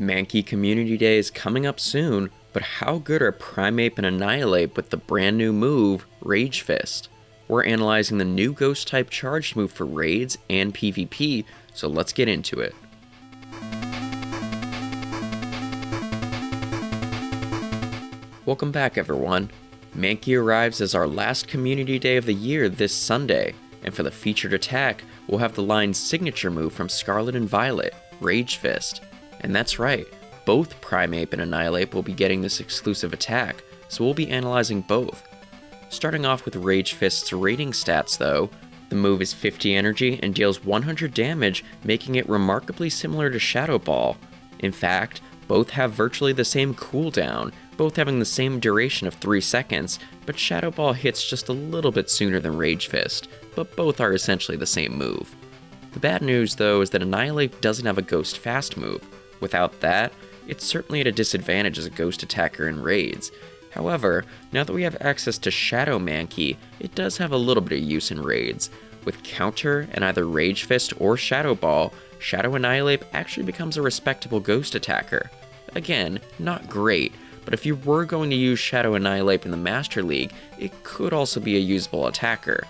Mankey Community Day is coming up soon, but how good are Primeape and Annihilape with the brand new move, Rage Fist? We're analyzing the new Ghost type charged move for raids and PvP, so let's get into it. Welcome back everyone. Mankey arrives as our last community day of the year this Sunday, and for the featured attack, we'll have the line's signature move from Scarlet and Violet, Rage Fist. And that's right, both Primeape and Annihilape will be getting this exclusive attack, so we'll be analyzing both. Starting off with Rage Fist's rating stats though, the move is 50 energy and deals 100 damage, making it remarkably similar to Shadow Ball. In fact, both have virtually the same cooldown, both having the same duration of 3 seconds, but Shadow Ball hits just a little bit sooner than Rage Fist, but both are essentially the same move. The bad news though is that Annihilape doesn't have a Ghost Fast move. Without that, it's certainly at a disadvantage as a Ghost attacker in raids. However, now that we have access to Shadow Mankey, it does have a little bit of use in raids. With counter and either Rage Fist or Shadow Ball, Shadow Annihilape actually becomes a respectable Ghost attacker. Again, not great, but if you were going to use Shadow Annihilape in the Master League, it could also be a usable attacker.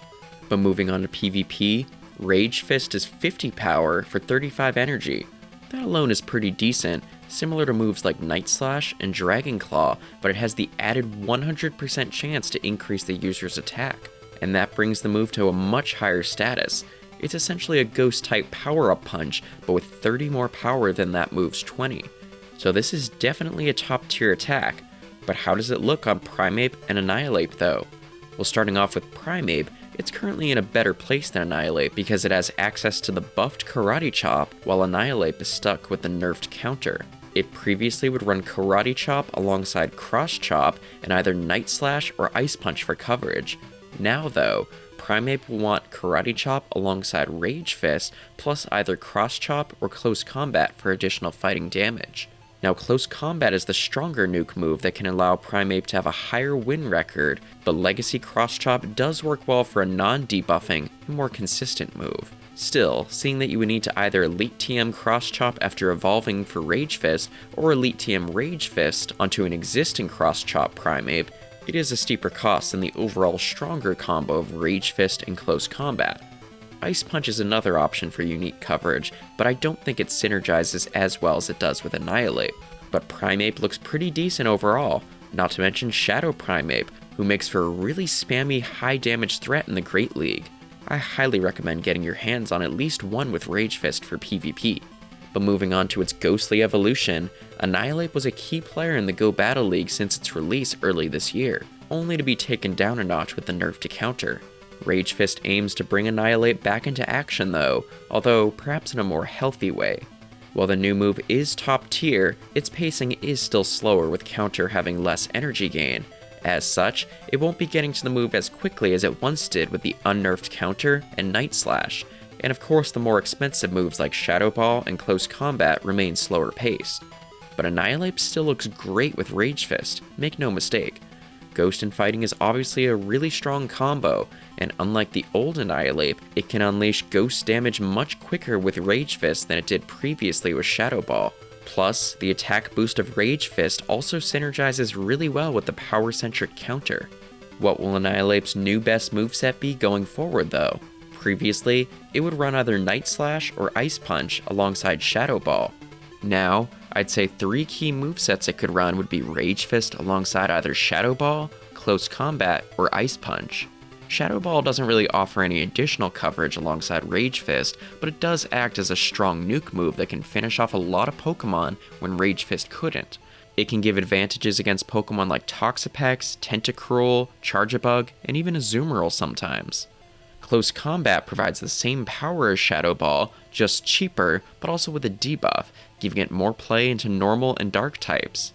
But moving on to PvP, Rage Fist is 50 power for 35 energy. That alone is pretty decent, similar to moves like Night Slash and Dragon Claw, but it has the added 100% chance to increase the user's attack. And that brings the move to a much higher status. It's essentially a Ghost type power-up punch, but with 30 more power than that move's 20. So this is definitely a top tier attack, but how does it look on Primeape and Annihilape though? Well, starting off with Primeape, it's currently in a better place than Annihilape because it has access to the buffed Karate Chop, while Annihilape is stuck with the nerfed counter. It previously would run Karate Chop alongside Cross Chop and either Night Slash or Ice Punch for coverage. Now though, Primeape will want Karate Chop alongside Rage Fist, plus either Cross Chop or Close Combat for additional fighting damage. Now, Close Combat is the stronger nuke move that can allow Primeape to have a higher win record, but Legacy Cross Chop does work well for a non-debuffing and more consistent move. Still, seeing that you would need to either Elite TM Cross Chop after evolving for Rage Fist, or Elite TM Rage Fist onto an existing Cross Chop Primeape, it is a steeper cost than the overall stronger combo of Rage Fist and Close Combat. Ice Punch is another option for unique coverage, but I don't think it synergizes as well as it does with Annihilape. But Primeape looks pretty decent overall, not to mention Shadow Primeape, who makes for a really spammy high damage threat in the Great League. I highly recommend getting your hands on at least one with Rage Fist for PvP. But moving on to its ghostly evolution, Annihilape was a key player in the Go Battle League since its release early this year, only to be taken down a notch with the nerf to counter. Rage Fist aims to bring Annihilape back into action though, although perhaps in a more healthy way. While the new move is top tier, its pacing is still slower with counter having less energy gain. As such, it won't be getting to the move as quickly as it once did with the unnerfed counter and Night Slash, and of course the more expensive moves like Shadow Ball and Close Combat remain slower paced. But Annihilape still looks great with Rage Fist, make no mistake. Ghost and Fighting is obviously a really strong combo, and unlike the old Annihilape, it can unleash Ghost damage much quicker with Rage Fist than it did previously with Shadow Ball. Plus, the attack boost of Rage Fist also synergizes really well with the power-centric counter. What will Annihilape's new best moveset be going forward though? Previously, it would run either Night Slash or Ice Punch alongside Shadow Ball. Now, I'd say 3 key movesets it could run would be Rage Fist alongside either Shadow Ball, Close Combat, or Ice Punch. Shadow Ball doesn't really offer any additional coverage alongside Rage Fist, but it does act as a strong nuke move that can finish off a lot of Pokémon when Rage Fist couldn't. It can give advantages against Pokémon like Toxapex, Tentacruel, Charjabug, and even Azumarill sometimes. Close Combat provides the same power as Shadow Ball, just cheaper, but also with a debuff, giving it more play into normal and dark types.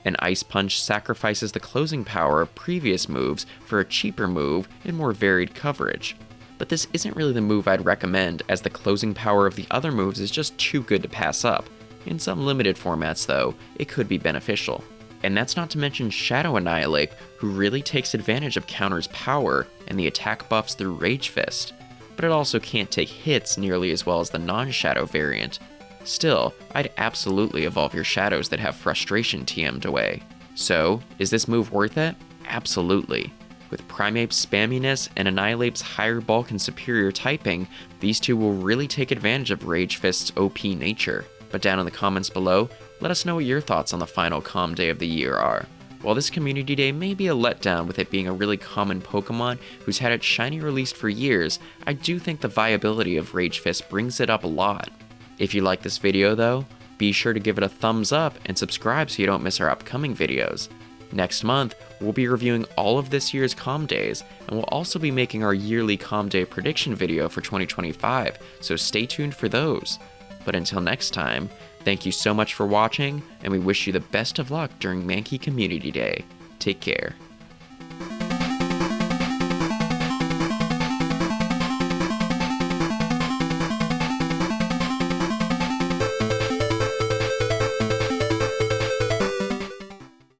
And Ice Punch sacrifices the closing power of previous moves for a cheaper move and more varied coverage. But this isn't really the move I'd recommend, as the closing power of the other moves is just too good to pass up. In some limited formats though, it could be beneficial. And that's not to mention Shadow Annihilape, who really takes advantage of counter's power and the attack buffs through Rage Fist. But it also can't take hits nearly as well as the non-Shadow variant. Still, I'd absolutely evolve your shadows that have frustration TM'd away. So, is this move worth it? Absolutely. With Primeape's spamminess and Annihilape's higher bulk and superior typing, these two will really take advantage of Rage Fist's OP nature. But down in the comments below, let us know what your thoughts on the final calm day of the year are. While this community day may be a letdown with it being a really common Pokemon who's had its shiny released for years, I do think the viability of Rage Fist brings it up a lot. If you like this video though, be sure to give it a thumbs up and subscribe so you don't miss our upcoming videos. Next month, we'll be reviewing all of this year's calm days, and we'll also be making our yearly calm day prediction video for 2025, so stay tuned for those. But until next time, thank you so much for watching, and we wish you the best of luck during Mankey Community Day. Take care.